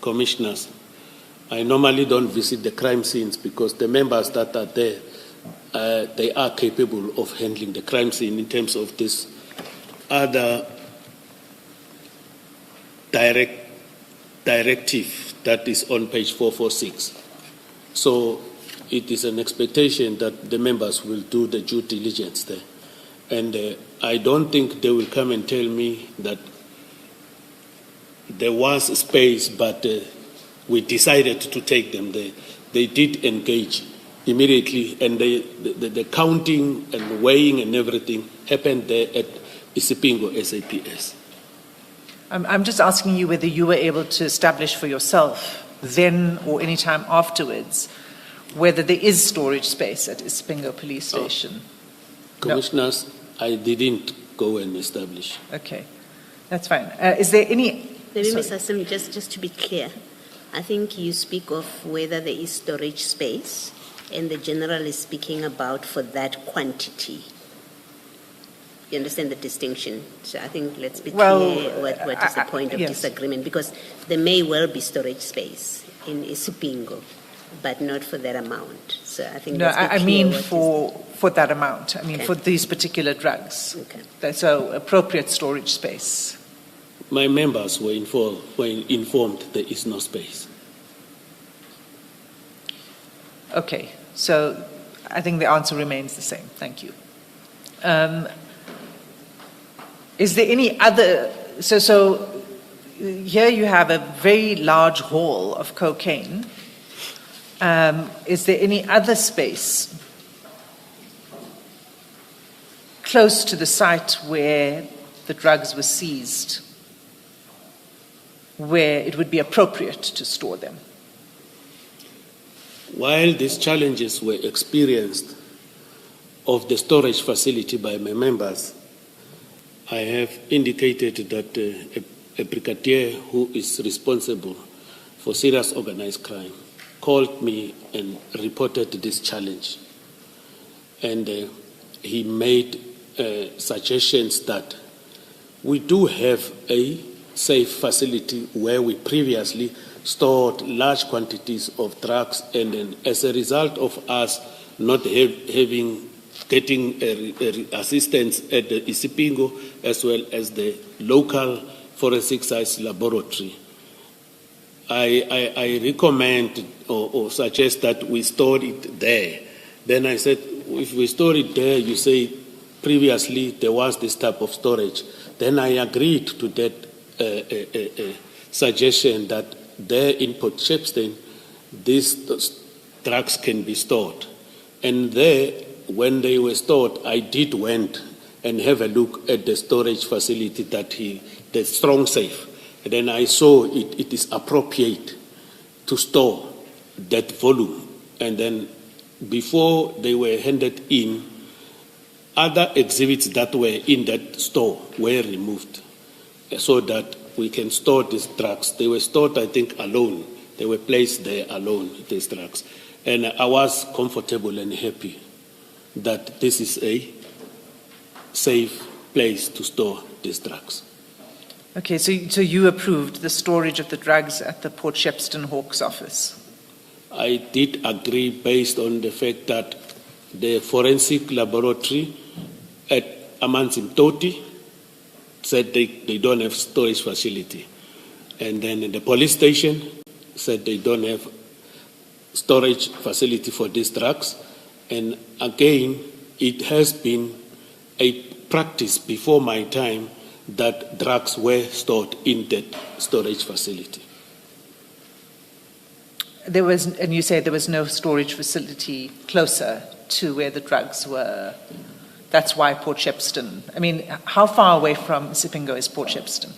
Commissioners, I normally don't visit the crime scenes because the members that are there, they are capable of handling the crime scene in terms of this other directive that is on page 446. So it is an expectation that the members will do the due diligence there. And I don't think they will come and tell me that there was space, but we decided to take them there. They did engage immediately, and the counting and weighing and everything happened there at Isipingo SAPS. I'm just asking you whether you were able to establish for yourself then or any time afterwards whether there is storage space at Isipingo police station. Commissioners, no. I didn't go and establish. Okay, that's fine. Is there any... Maybe, Ms. Assembly, just to be clear, I think you speak of whether there is storage space, and the General is speaking about for that quantity. You understand the distinction? So I think let's be clear what is the point of disagreement, because there may well be storage space in Isipingo, but not for that amount. So I think I mean for that amount. I mean for these particular drugs. Okay. So appropriate storage space. My members were informed there is no space. Okay, so I think the answer remains the same. Thank you. Is there any other... So here you have a very large haul of cocaine. Is there any other space close to the site where the drugs were seized where it would be appropriate to store them? While these challenges were experienced of the storage facility by my members, I have indicated that a brigadier who is responsible for serious organized crime called me and reported this challenge. And he made suggestions that we do have a safe facility where we previously stored large quantities of drugs, and then as a result of us not getting assistance at the Isipingo as well as the local forensic science laboratory, I recommend or suggest that we store it there. Then I said, if we store it there, you say previously there was this type of storage. Then I agreed to that suggestion that there in Port Shepstone, these drugs can be stored. And there, when they were stored, I did went and have a look at the storage facility the strong safe. And then I saw it is appropriate to store that volume. And then before they were handed in, other exhibits that were in that store were removed so that we can store these drugs. They were stored, I think, alone. They were placed there alone, these drugs. And I was comfortable and happy that this is a safe place to store these drugs. Okay, so you approved the storage of the drugs at the Port Shepstone Hawks office? I did agree based on the fact that the forensic laboratory at Amanzimtoti said they don't have storage facility. And then the police station said they don't have storage facility for these drugs. And again, it has been a practice before my time that drugs were stored in that storage facility. And you say there was no storage facility closer to where the drugs were. That's why Port Shepstone. I mean, how far away from Isipingo is Port Shepstone?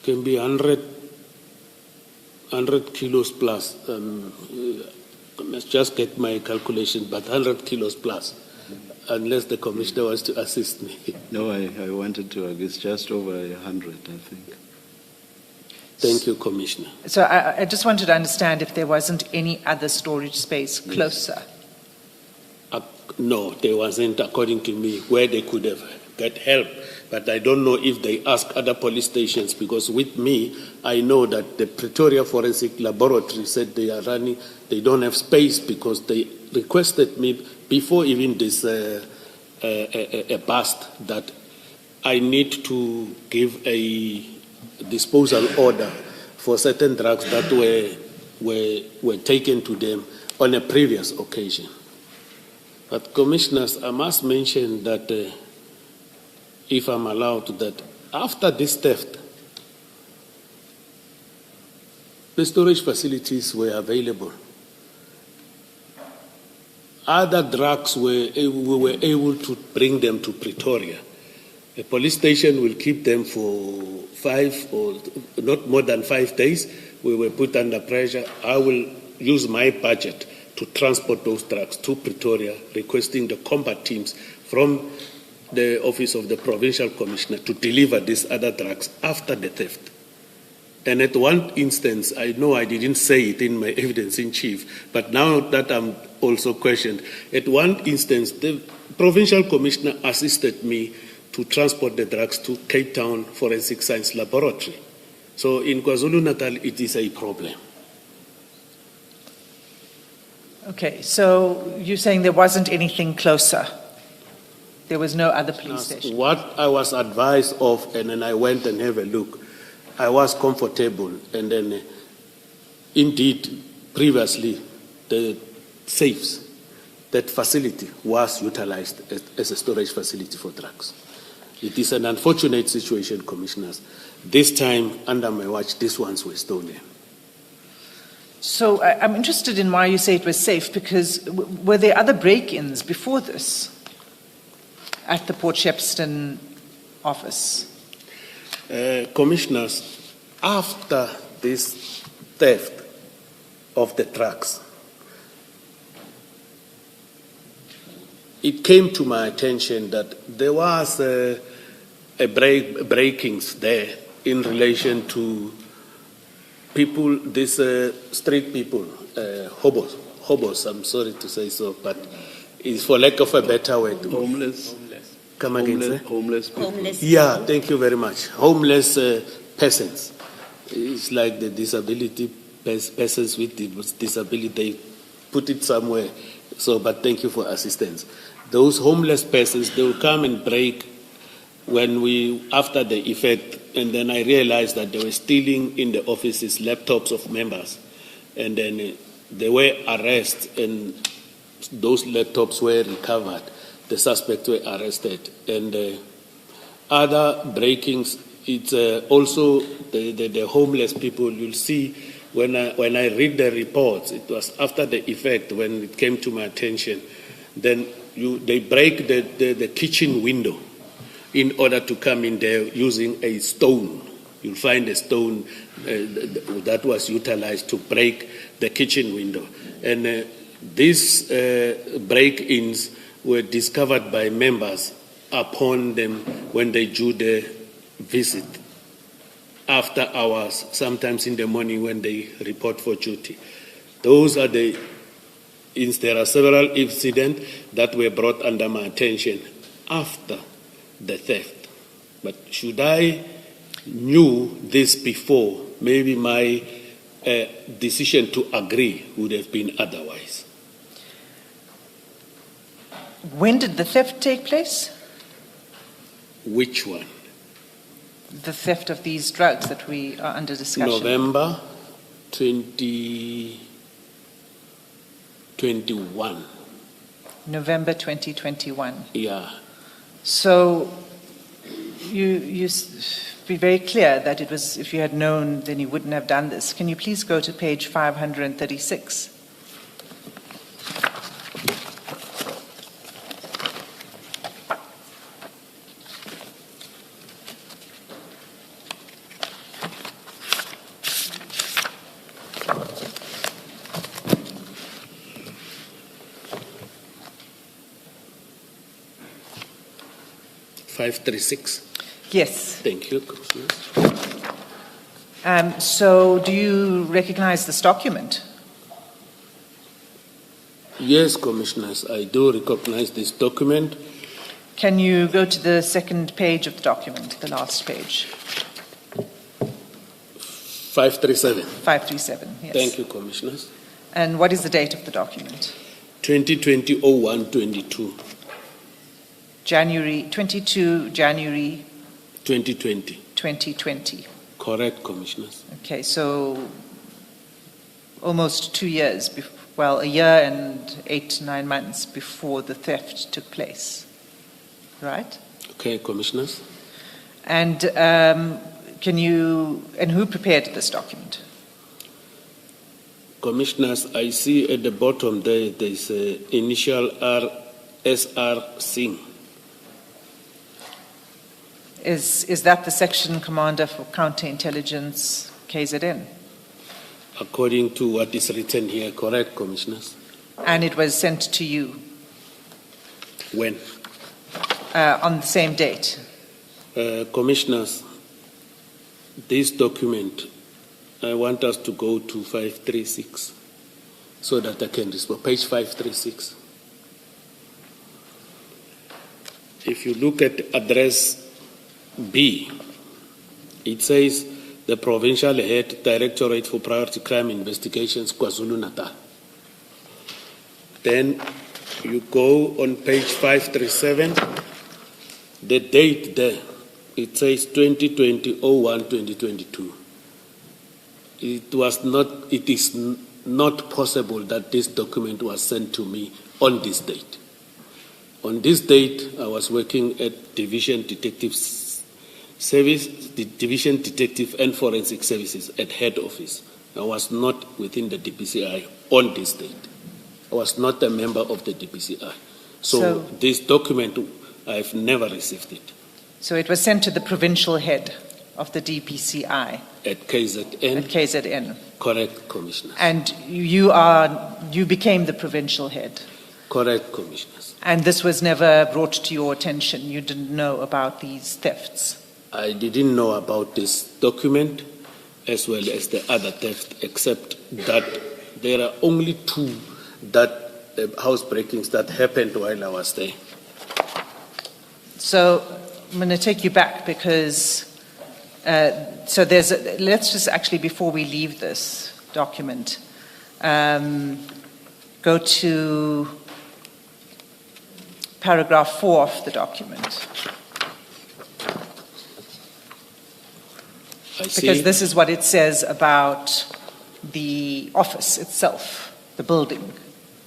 Can be 100 kilos plus. I must just get my calculation, but 100 kilos plus, unless the commissioner wants to assist me. No, I wanted to. It's just over 100, I think. Thank you, Commissioner. So I just wanted to understand if there wasn't any other storage space closer. No, there wasn't, according to me, where they could have get help. But I don't know if they ask other police stations, because with me, I know that the Pretoria Forensic Laboratory said they are running, they don't have space, because they requested me before even this a bust that I need to give a disposal order for certain drugs that were taken to them on a previous occasion. But commissioners, I must mention that, if I'm allowed, that after this theft, the storage facilities were available. Other drugs we were able to bring them to Pretoria. A police station will keep them for 5 or not more than 5 days. We were put under pressure. I will use my budget to transport those drugs to Pretoria, requesting the combat teams from the office of the provincial commissioner to deliver these other drugs after the theft. And at one instance, I know I didn't say it in my evidence in chief, but now that I'm also questioned, at one instance, the provincial commissioner assisted me to transport the drugs to Cape Town Forensic Science Laboratory. So in KwaZulu-Natal, it is a problem. Okay, so you're saying there wasn't anything closer? There was no other police station? What I was advised of, and then I went and have a look, I was comfortable, and then indeed, previously, the safes, that facility was utilized as a storage facility for drugs. It is an unfortunate situation, commissioners. This time, under my watch, these ones were stolen. So I'm interested in why you say it was safe, because were there other break-ins before this at the Port Shepstone office? Commissioners, after this theft of the trucks, it came to my attention that there was breakings there in relation to people, these street people, hobos, I'm sorry to say so, but it's for lack of a better word. Homeless. Come again, sir? Homeless people. Homeless. Yeah, thank you very much. Homeless peasants. It's like the disability, persons with disability, they put it somewhere. So, but thank you for assistance. Those homeless persons, they will come and break after the effect, and then I realized that they were stealing in the offices laptops of members, and then they were arrested, and those laptops were recovered. The suspects were arrested, and other breakings. It's also the homeless people. You'll see when I read the reports. It was after the effect when it came to my attention. Then they break the kitchen window in order to come in there using a stone. You'll find a stone that was utilized to break the kitchen window. And these break-ins were discovered by members upon them when they do the visit after hours, sometimes in the morning when they report for duty. Those are there are several incidents that were brought under my attention after the theft. But should I knew this before, maybe my decision to agree would have been otherwise. When did the theft take place? Which one? The theft of these drugs that we are under discussion. November 2021. November 2021. Yeah. So you be very clear that it was, if you had known, then you wouldn't have done this. Can you please go to page 536? Yes. Thank you. So do you recognize this document? Yes, commissioners, I do recognize this document. Can you go to the second page of the document, the last page? 537. 537, yes. Thank you, Commissioners. And what is the date of the document? 2020-01-22. January 22, January 2020. 2020. Correct, Commissioners. Okay, so almost 2 years, well, a year and 8 to 9 months before the theft took place, right? Okay, Commissioners. And who prepared this document? Commissioners, I see at the bottom there's initial R.S.R. Singh. Is that the section commander for counterintelligence, KZN? According to what is written here, correct, Commissioners? And it was sent to you When? on the same date? Commissioners, this document, I want us to go to 536 so that I can respond. Page 536. If you look at address B, it says the Provincial Head Directorate for Priority Crime Investigations, KwaZulu-Natal. Then you go on page 537, the date there, it says 2020-01-2022. It is not possible that this document was sent to me on this date. On this date, I was working at Division Detective Service, the Division Detective and Forensic Services at head office. I was not within the DPCI on this date. I was not a member of the DPCI. So this document, I've never received it. So it was sent to the provincial head of the DPCI. At KZN? At KZN. Correct, Commissioners. And you became the provincial head. Correct, Commissioners. And this was never brought to your attention. You didn't know about these thefts. I didn't know about this document as well as the other theft, except that there are only 2 housebreakings that happened while I was there. So I'm going to take you back because let's just actually, before we leave this document, go to paragraph 4 of the document. Because this is what it says about the office itself, the building,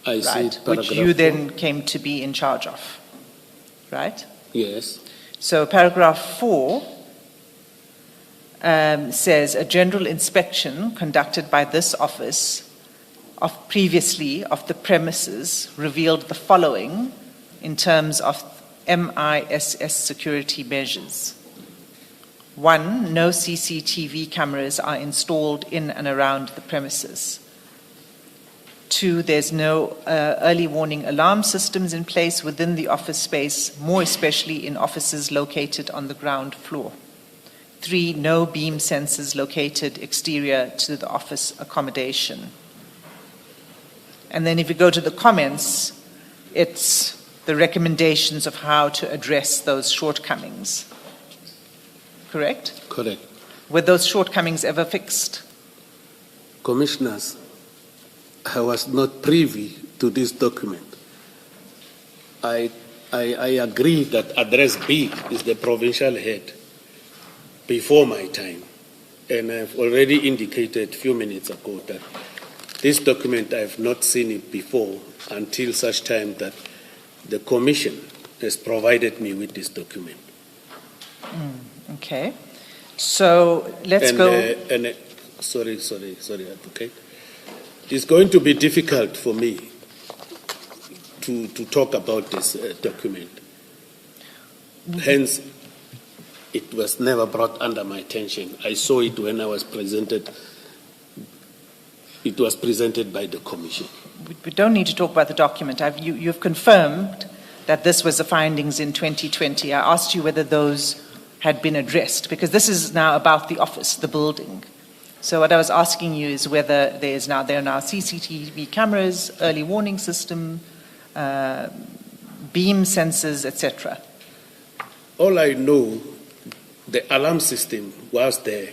I right? see. Which you then came to be in charge of, right? Yes. So paragraph 4 says a general inspection conducted by this office previously of the premises revealed the following in terms of MISS security measures. 1, no CCTV cameras are installed in and around the premises. 2, there's no early warning alarm systems in place within the office space, more especially in offices located on the ground floor. 3, no beam sensors located exterior to the office accommodation. And then if you go to the comments, it's the recommendations of how to address those shortcomings. Correct? Correct. Were those shortcomings ever fixed? Commissioners, I was not privy to this document. I agree that address B is the provincial head before my time. And I've already indicated a few minutes ago that this document, I have not seen it before until such time that the Commission has provided me with this document. Okay. So let's go. Sorry, Advocate. It's going to be difficult for me to talk about this document. Hence, it was never brought under my attention. I saw it when I was presented. It was presented by the Commission. We don't need to talk about the document. You've confirmed that this was the findings in 2020. I asked you whether those had been addressed, because this is now about the office, the building. So what I was asking you is whether there are now CCTV cameras, early warning system, beam sensors, etc. All I know, the alarm system was there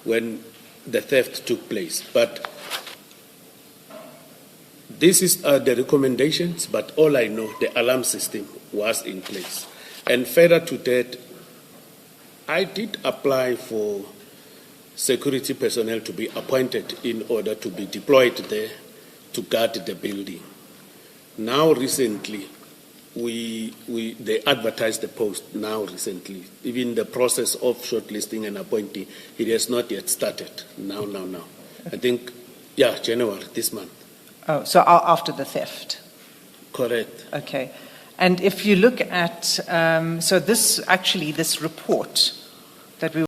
when the theft took place. But this is the recommendations, but all I know, the alarm system was in place. And further to that, I did apply for security personnel to be appointed in order to be deployed there to guard the building. Now recently, they advertised the post now recently. Even the process of shortlisting and appointing, it has not yet started. Now. I think, January, this month. Oh, so after the theft. Correct. Okay. And if you look at, so this report that we